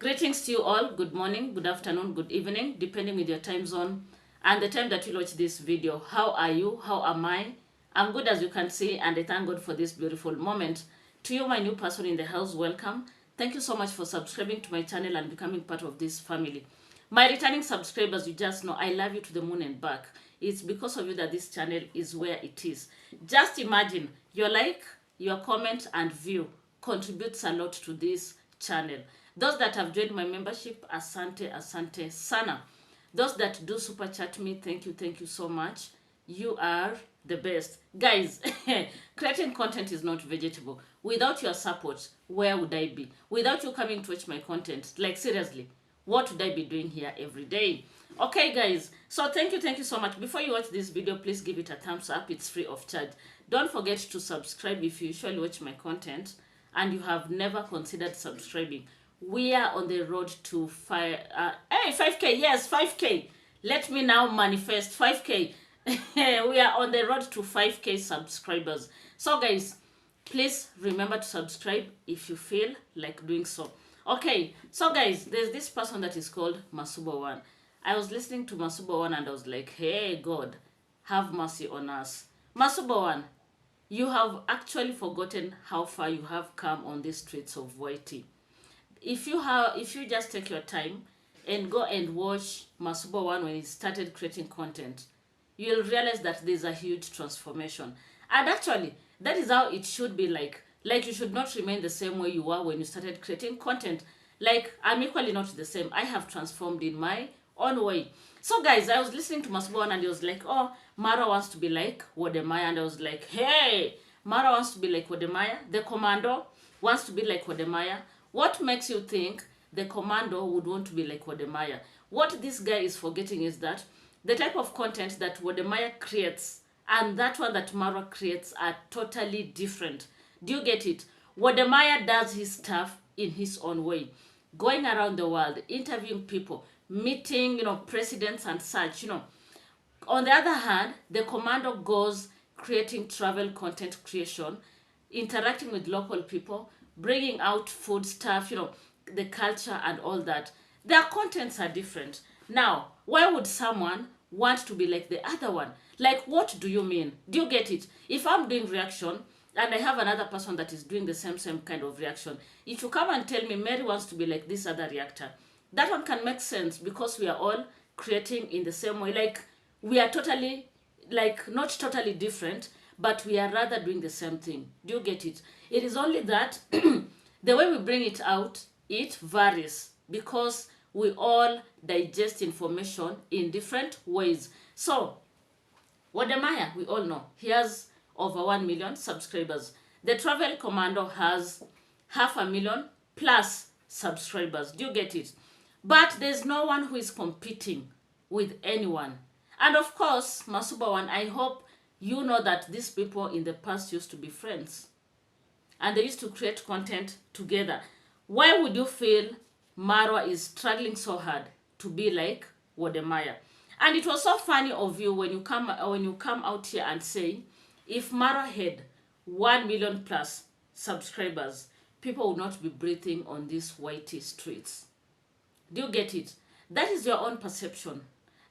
Greetings to you all. Good morning, good afternoon, good evening, depending with your time zone and the time that you watch this video. How are you? How am I? I'm good, as you can see, and I thank God for this beautiful moment. To you, my new person in the house, welcome. Thank you so much for subscribing to my channel and becoming part of this family. My returning subscribers, you just know I love you to the moon and back. It's because of you that this channel is where it is. Just imagine your like, your comment and view contributes a lot to this channel. Those that have joined my membership, asante sana. Those that do super chat me, thank you so much. You are the best. Guys, creating content is not vegetable. Without your support, where would I be? Without you coming to watch my content, like seriously, what would I be doing here every day? Okay, guys, so thank you so much. Before you watch this video, please give it a thumbs up. It's free of charge. Don't forget to subscribe if you usually watch my content and you have never considered subscribing. We are on the road to 5K. Yes, 5K. Let me now manifest 5K. We are on the road to 5K subscribers. So guys, please remember to subscribe if you feel like doing so. Okay, so guys, there's this person that is called Masubo 1. I was listening to Masubo 1 and I was like, hey God, have mercy on us. Masubo 1, you have actually forgotten how far you have come on the streets of YT. If you just take your time and go and watch Masubo 1 when he started creating content, you'll realize that there's a huge transformation. And actually, that is how it should be like. Like, you should not remain the same way you were when you started creating content. Like, I'm equally not the same. I have transformed in my own way. So guys, I was listening to Masubo 1 and he was like, oh, Mara wants to be like Wodemaya. And I was like, hey, Mara wants to be like Wodemaya. The commando wants to be like Wodemaya. What makes you think the commando would want to be like Wodemaya? What this guy is forgetting is that the type of content that Wodemaya creates and that one that Mara creates are totally different. Do you get it? Wodemaya does his stuff in his own way. Going around the world, interviewing people, meeting, presidents and such, On the other hand, the commando goes creating travel content creation, interacting with local people, bringing out food stuff, the culture and all that. Their contents are different. Now, why would someone want to be like the other one? Like, what do you mean? Do you get it? If I'm doing reaction and I have another person that is doing the same kind of reaction, if you come and tell me Mary wants to be like this other reactor, that one can make sense because we are all creating in the same way. Like, we are totally, like, not totally different, but we are rather doing the same thing. Do you get it? It is only that the way we bring it out, it varies because we all digest information in different ways. So, Wodemaya, we all know, he has over 1 million subscribers. The Travel Commando has 500,000 plus subscribers. Do you get it? But there's no one who is competing with anyone. And of course, Masubo 1, I hope you know that these people in the past used to be friends. And they used to create content together. Why would you feel Marwa is struggling so hard to be like Wodemaya? And it was so funny of you when you come out here and say, if Marwa had 1 million plus subscribers, people would not be breathing on these whitey streets. Do you get it? That is your own perception.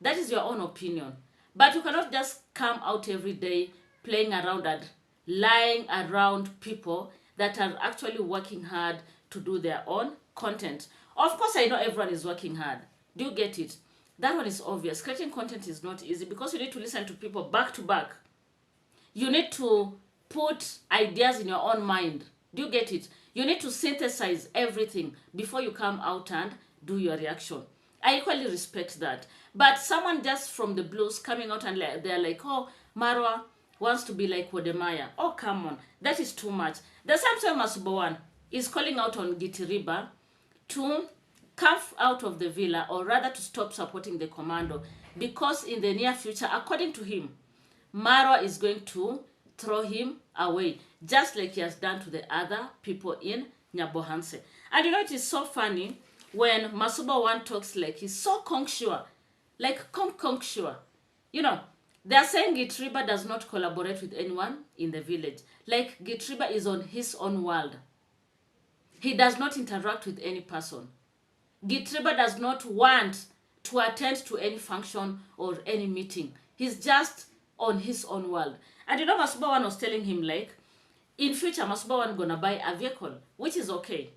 That is your own opinion. But you cannot just come out every day playing around and lying around people that are actually working hard to do their own content. Of course, I know everyone is working hard. Do you get it? That one is obvious. Creating content is not easy because you need to listen to people back to back. You need to put ideas in your own mind. Do you get it? You need to synthesize everything before you come out and do your reaction. I equally respect that. But someone just from the blues coming out and they're like, oh, Marwa wants to be like Wodemaya. Oh, come on. That is too much. The same time Masubo 1 is calling out on Gitiriba to come out of the villa, or rather to stop supporting the commando, because in the near future, according to him, Marwa is going to throw him away, just like he has done to the other people in Nyabohanse. And it is so funny when Masubo 1 talks like he's so cocksure, like cocksure. They are saying Gitriba does not collaborate with anyone in the village. Like, Gitriba is on his own world. He does not interact with any person. Gitriba does not want to attend to any function or any meeting. He's just on his own world. And you know, Masubo one was telling him, like, in future, Masubo one gonna buy a vehicle, which is okay.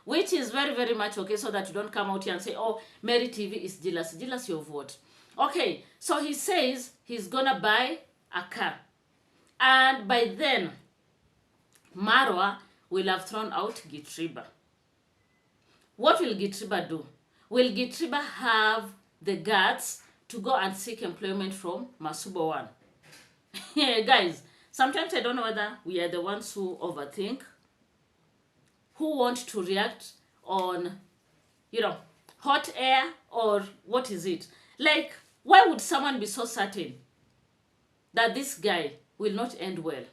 Which is very, very much okay, so that you don't come out here and say, oh, Mary TV is jealous. Jealous of what? Okay, so he says he's gonna buy a car. And by then, Marwa will have thrown out Gitriba. What will Gitriba do? Will Gitriba have the guts to go and seek employment from Masubo one? Guys, sometimes I don't know whether we are the ones who overthink, who want to react on, hot air, or what is it? Like, why would someone be so certain that this guy will not end well?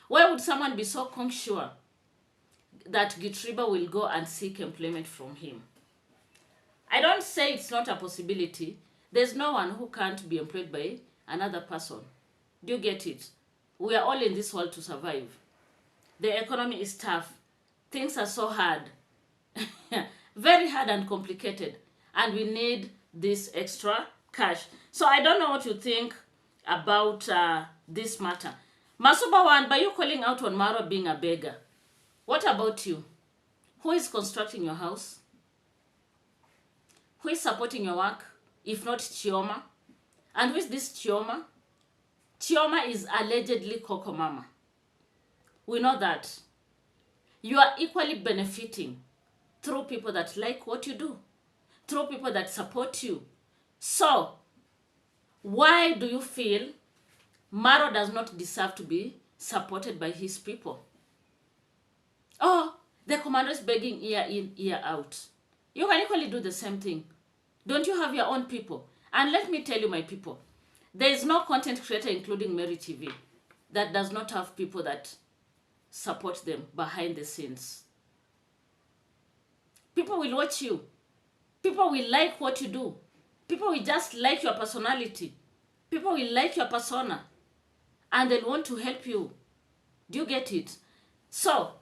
Why would someone be so cocksure that Gitriba will go and seek employment from him? I don't say it's not a possibility. There's no one who can't be employed by another person. Do you get it? We are all in this world to survive. The economy is tough. Things are so hard. Very hard and complicated. And we need this extra cash. So I don't know what you think about this matter. Masubo one, by you calling out on Maro being a beggar, what about you? Who is constructing your house? Who is supporting your work, if not Chioma? And who is this Chioma? Chioma is allegedly Koko Mama. We know that. You are equally benefiting through people that like what you do, through people that support you. So, why do you feel Maro does not deserve to be supported by his people? Oh, the commander is begging ear in, ear out. You can equally do the same thing. Don't you have your own people? And let me tell you, my people, there is no content creator, including Mary TV, that does not have people that support them behind the scenes. People will watch you. People will like what you do. People will just like your personality. People will like your persona. And they'll want to help you. Do you get it? So,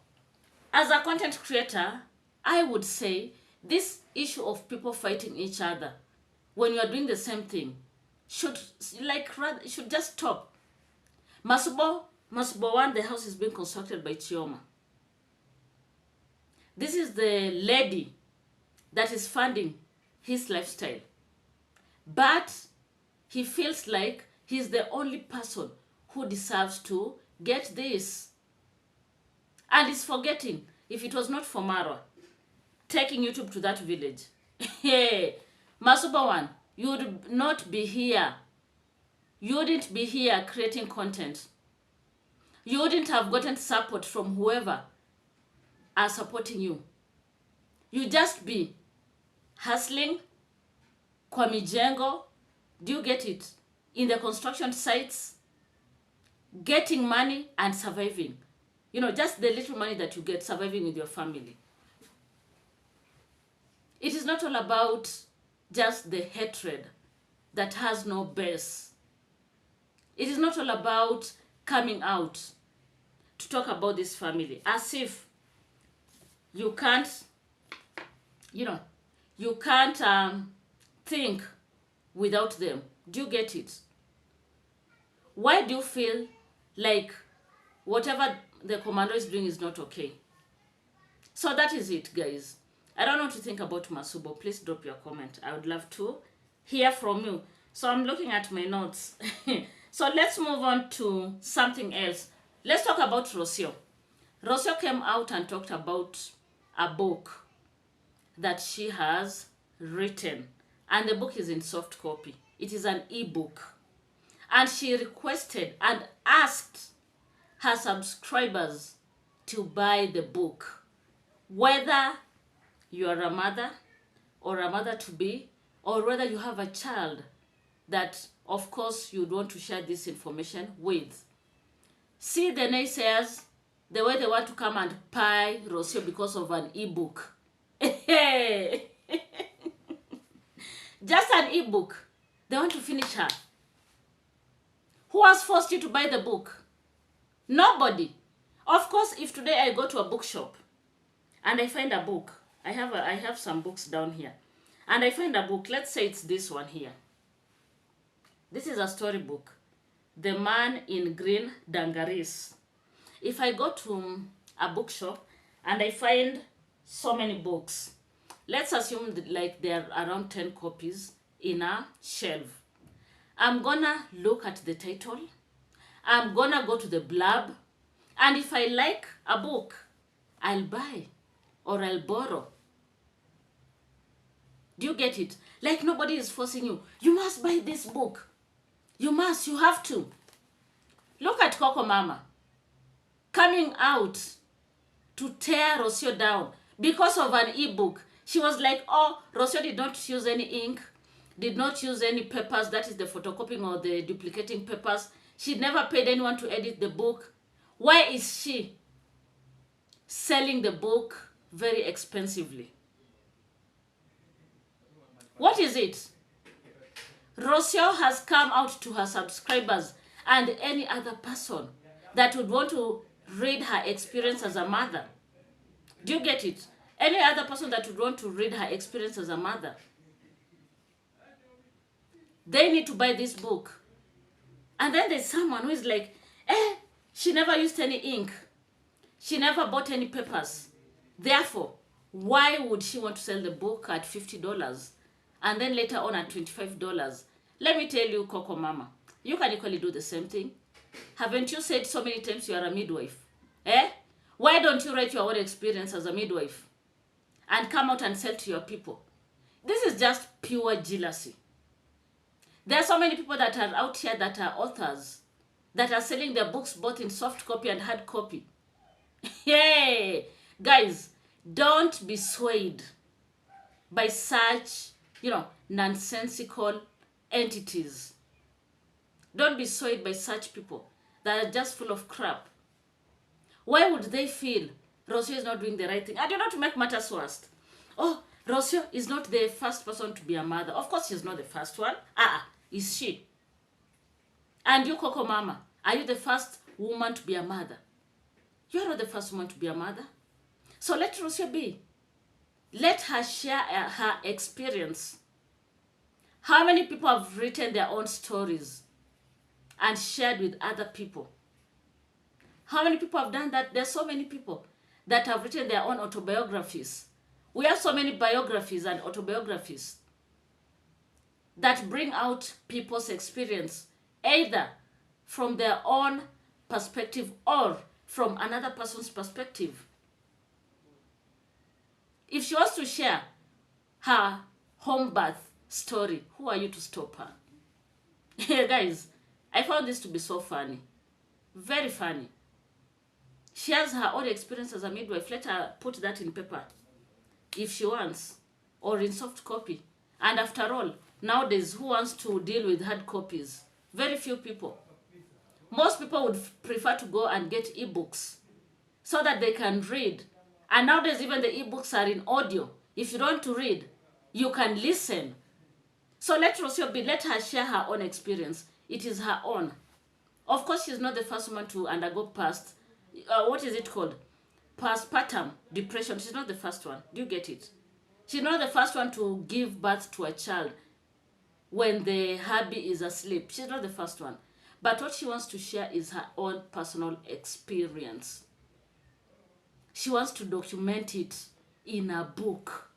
as a content creator, I would say this issue of people fighting each other when you are doing the same thing should just stop. Masubo one, the house is being constructed by Chioma. This is the lady that is funding his lifestyle. But he feels like he's the only person who deserves to get this. And he's forgetting, if it was not for Marwa taking YouTube to that village, hey, Masubo one, you would not be here. You wouldn't be here creating content. You wouldn't have gotten support from whoever are supporting you. You just be hustling, kwa mijengo, do you get it? In the construction sites, getting money and surviving. Just the little money that you get, surviving with your family. It is not all about just the hatred that has no base. It is not all about coming out to talk about this family as if you can't, you can't think without them. Do you get it? Why do you feel like whatever the commander is doing is not okay? So that is it, guys. I don't know what to think about Masubo. Please drop your comment. I would love to hear from you. So I'm looking at my notes. So let's move on to something else. Let's talk about Rosio. Rosio came out and talked about a book that she has written. And the book is in soft copy. It is an ebook. And she requested and asked her subscribers to buy the book. Whether you are a mother or a mother-to-be, or whether you have a child that, of course, you'd want to share this information with. See the naysayers, the way they want to come and pie Rosio because of an ebook. Just an ebook. They want to finish her. Who has forced you to buy the book? Nobody. Of course, if today I go to a bookshop and I find a book I have some books down here. And I find a book. Let's say it's this one here. This is a storybook. The Man in Green Dungarees. If I go to a bookshop and I find so many books, let's assume that like there are around 10 copies in a shelf. I'm gonna look at the title. I'm gonna go to the blurb. And if I like a book, I'll buy or I'll borrow. Do you get it? Like nobody is forcing you. You must buy this book. You must, you have to. Look at Koko Mama coming out to tear Rosio down because of an ebook. She was like, oh, Rosio did not use any ink, did not use any papers, that is the photocopying or the duplicating papers. She never paid anyone to edit the book. Why is she selling the book very expensively? What is it? Rosio has come out to her subscribers and any other person that would want to read her experience as a mother. Do you get it? Any other person that would want to read her experience as a mother. They need to buy this book. And then there's someone who is like, she never used any ink. She never bought any papers. Therefore, why would she want to sell the book at $50 and then later on at $25? Let me tell you, Koko Mama, you can equally do the same thing. Haven't you said so many times you are a midwife? Why don't you write your own experience as a midwife and come out and sell to your people? This is just pure jealousy. There are so many people that are out here that are authors that are selling their books both in soft copy and hard copy. Hey, guys, don't be swayed by such, nonsensical entities. Don't be swayed by such people that are just full of crap. Why would they feel Rosio is not doing the right thing? I do not make matters worse. Oh, Rosio is not the first person to be a mother. Of course, she's not the first one. Is she? And you, Koko Mama, are you the first woman to be a mother? You're not the first woman to be a mother. So let Rosio be. Let her share her experience. How many people have written their own stories and shared with other people? How many people have done that? There's so many people that have written their own autobiographies. We have so many biographies and autobiographies that bring out people's experience, either from their own perspective or from another person's perspective. If she wants to share her home birth story, who are you to stop her? Guys, I found this to be so funny. Very funny. She has her own experience as a midwife. Let her put that in paper if she wants, or in soft copy. And after all, nowadays, who wants to deal with hard copies? Very few people. Most people would prefer to go and get ebooks so that they can read. And nowadays, even the ebooks are in audio. If you don't want to read, you can listen. So let Rosio be. Let her share her own experience. It is her own. Of course, she's not the first woman to undergo what is it called? Postpartum depression. She's not the first one. Do you get it? She's not the first one to give birth to a child when the hubby is asleep. She's not the first one. But what she wants to share is her own personal experience. She wants to document it in a book.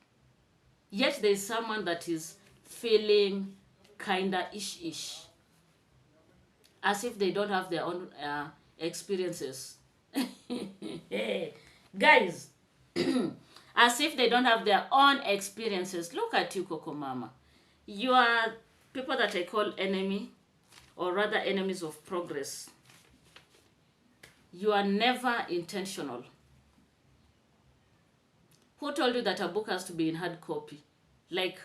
Yet there is someone that is feeling kinda ish-ish. As if they don't have their own experiences. Guys, as if they don't have their own experiences. Look at you, Koko Mama. You are people that I call enemy, or rather enemies of progress. You are never intentional. Who told you that a book has to be in hard copy? Like,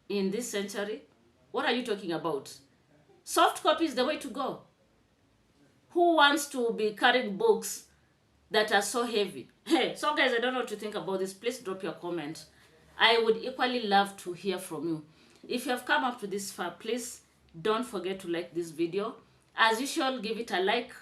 in this century? What are you talking about? Soft copy is the way to go. Who wants to be carrying books that are so heavy? Hey, so guys, I don't know what to think about this. Please drop your comment. I would equally love to hear from you. If you have come up to this far, please don't forget to like this video. As usual, give it a like,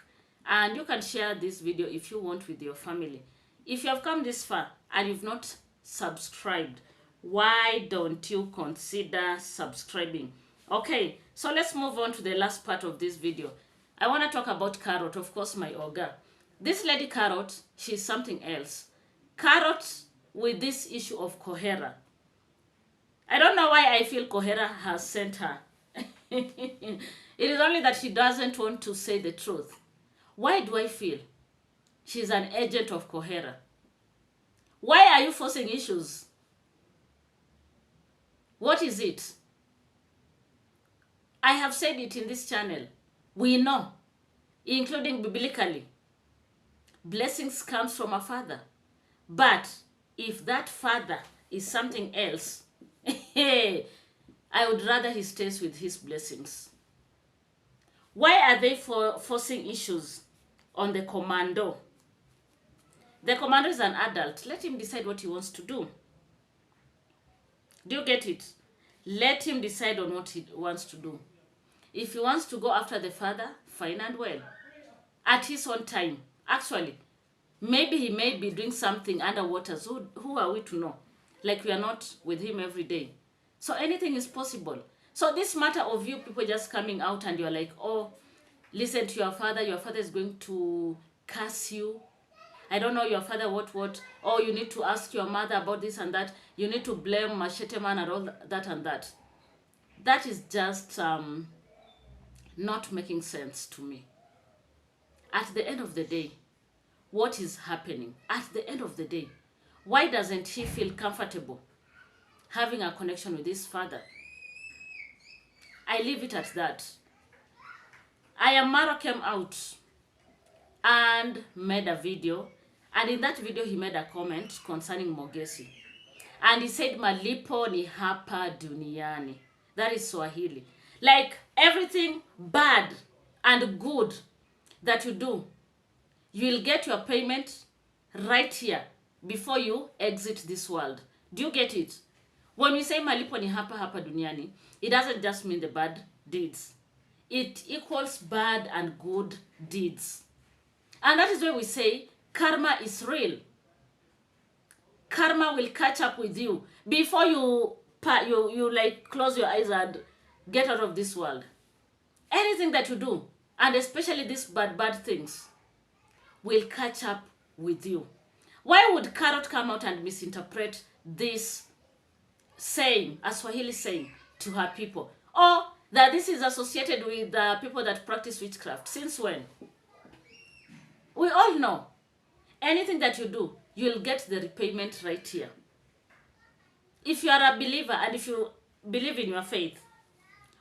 and you can share this video if you want with your family. If you have come this far and you've not subscribed. Why don't you consider subscribing? Okay, so let's move on to the last part of this video. I want to talk about Karrot, of course, my Oga. This lady Karrot, she's something else. Karrot with this issue of Kohera. I don't know why I feel Kohera has sent her. It is only that she doesn't want to say the truth. Why do I feel she's an agent of Kohera? Why are you forcing issues? What is it? I have said it in this channel. We know, including biblically, blessings comes from a father. But if that father is something else, I would rather he stays with his blessings. Why are they forcing issues on the commando? The commando is an adult. Let him decide what he wants to do. Do you get it? Let him decide on what he wants to do. If he wants to go after the father, fine and well. At his own time. Actually, maybe he may be doing something underwater. So who are we to know? Like we are not with him every day. So anything is possible. So this matter of you people just coming out and you're like, oh, listen to your father is going to curse you. I don't know your father what. Oh, you need to ask your mother about this and that. You need to blame Machete Man and all that and that. That is just not making sense to me. At the end of the day, what is happening? At the end of the day, why doesn't he feel comfortable having a connection with his father? I leave it at that. Ayamaro came out and made a video, and in that video he made a comment concerning Mogesi, and he said malipo ni hapa duniani. That is Swahili. Like everything bad and good that you do, you will get your payment right here before you exit this world. Do you get it? When we say malipo ni hapa duniani, it doesn't just mean the bad deeds. It equals bad and good deeds. And that is why we say karma is real. Karma will catch up with you before you like close your eyes and get out of this world. Anything that you do, and especially these bad things, will catch up with you. Why would Karrot come out and misinterpret this saying, a Swahili saying, to her people? Or that this is associated with the people that practice witchcraft. Since when? We all know. Anything that you do, you'll get the repayment right here. If you are a believer and if you believe in your faith,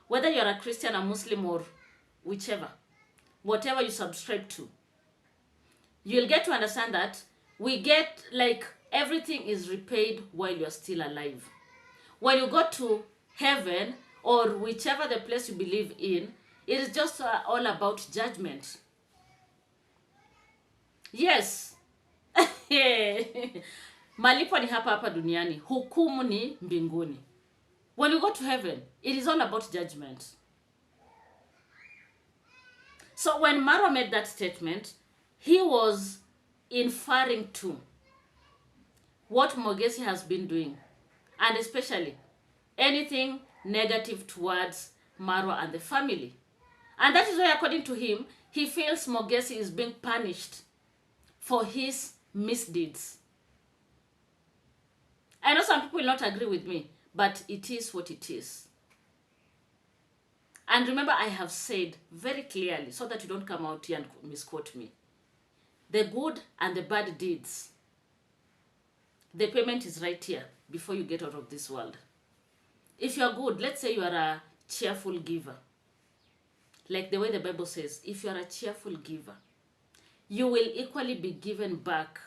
whether you're a Christian, a Muslim, or whichever, whatever you subscribe to, you'll get to understand that we get, like, everything is repaid while you're still alive. When you go to heaven, or whichever the place you believe in, it is just all about judgment. Yes. Malipo ni hapa duniani, hukumu ni mbinguni. When you go to heaven, it is all about judgment. So when Maro made that statement, he was inferring to what Mogesi has been doing, and especially anything negative towards Maro and the family. And that is why, according to him, he feels Mogesi is being punished for his misdeeds. I know some people will not agree with me, but it is what it is. And remember, I have said very clearly, so that you don't come out here and misquote me, the good and the bad deeds, the payment is right here before you get out of this world. If you are good, let's say you are a cheerful giver, like the way the Bible says, if you are a cheerful giver, you will equally be given back.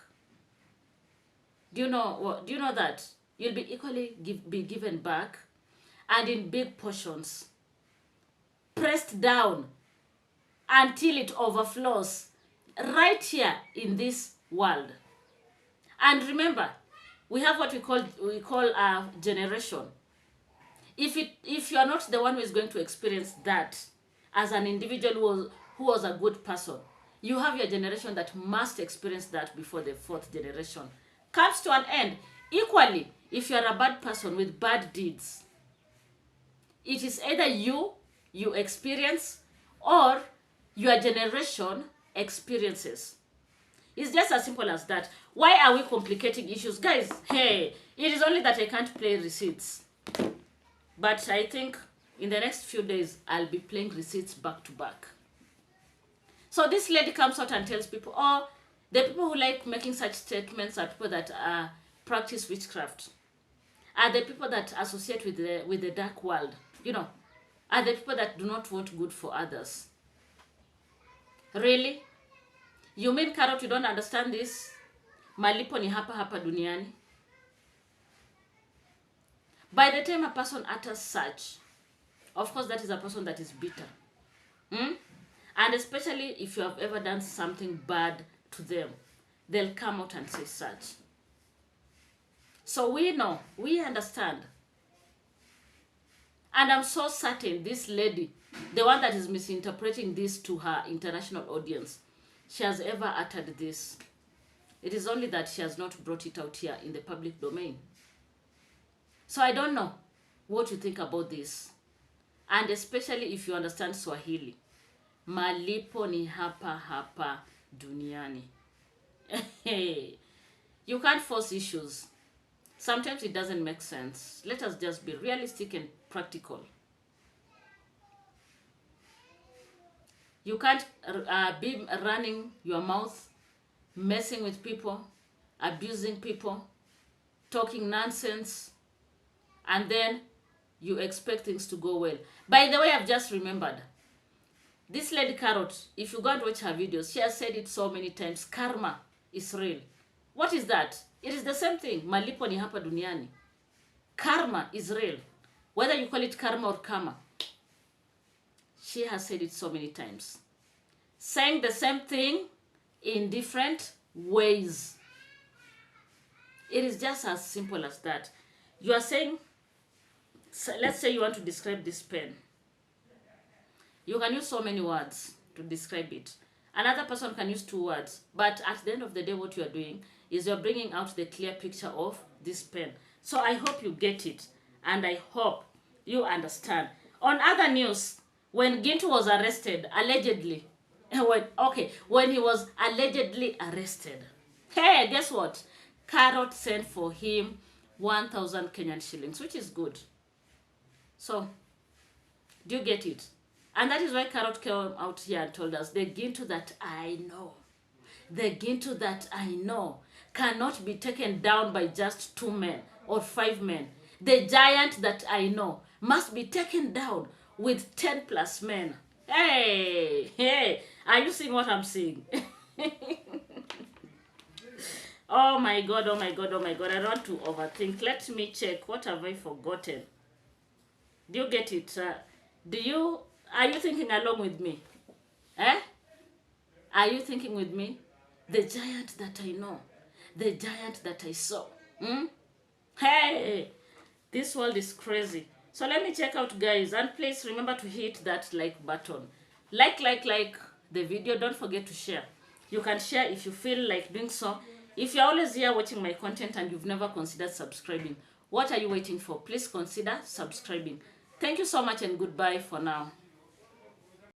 Do you know that? You'll be equally be given back, and in big portions, pressed down until it overflows right here in this world. And remember, we have what we call a generation. If you are not the one who is going to experience that as an individual who was a good person, you have your generation that must experience that before the fourth generation comes to an end. Equally, if you are a bad person with bad deeds, it is either you experience, or your generation experiences. It's just as simple as that. Why are we complicating issues? Guys, hey, it is only that I can't play receipts. But I think in the next few days, I'll be playing receipts back to back. So this lady comes out and tells people, oh, the people who like making such statements are people that practice witchcraft. Are the people that associate with the dark world. You know, are the people that do not want good for others. Really? You mean, Karrot, you don't understand this? Malipo ni hapa hapa duniani. By the time a person utters such, of course that is a person that is bitter. And especially if you have ever done something bad to them, they'll come out and say such. So we know, we understand. And I'm so certain this lady, the one that is misinterpreting this to her international audience, she has ever uttered this. It is only that she has not brought it out here in the public domain. So I don't know what you think about this. And especially if you understand Swahili. Malipo ni hapa hapa duniani. You can't force issues. Sometimes it doesn't make sense. Let us just be realistic and practical. You can't be running your mouth, messing with people, abusing people, talking nonsense, and then you expect things to go well. By the way, I've just remembered. This lady Karrot, if you go and watch her videos, she has said it so many times. Karma is real. What is that? It is the same thing. Malipo ni hapa duniani. Karma is real. Whether you call it karma or karma. She has said it so many times. Saying the same thing in different ways. It is just as simple as that. You are saying, let's say you want to describe this pen. You can use so many words to describe it. Another person can use 2 words. But at the end of the day, what you are doing is you're bringing out the clear picture of this pen. So I hope you get it. And I hope you understand. On other news, when Gintu was arrested, allegedly, when he was allegedly arrested, hey, guess what? Karrot sent for him 1,000 Kenyan shillings, which is good. So, do you get it? And that is why Karrot came out here and told us, the Gintu that I know, the Gintu that I know cannot be taken down by just 2 men or 5 men. The giant that I know must be taken down with 10 plus men. Hey, are you seeing what I'm seeing? Oh my God, oh my God, oh my God. I don't want to overthink. Let me check. What have I forgotten? Do you get it? Are you thinking along with me? Are you thinking with me? The giant that I know. The giant that I saw. Hey, this world is crazy. So let me check out, guys. And please remember to hit that like button. Like the video. Don't forget to share. You can share if you feel like doing so. If you're always here watching my content and you've never considered subscribing, what are you waiting for? Please consider subscribing. Thank you so much and goodbye for now.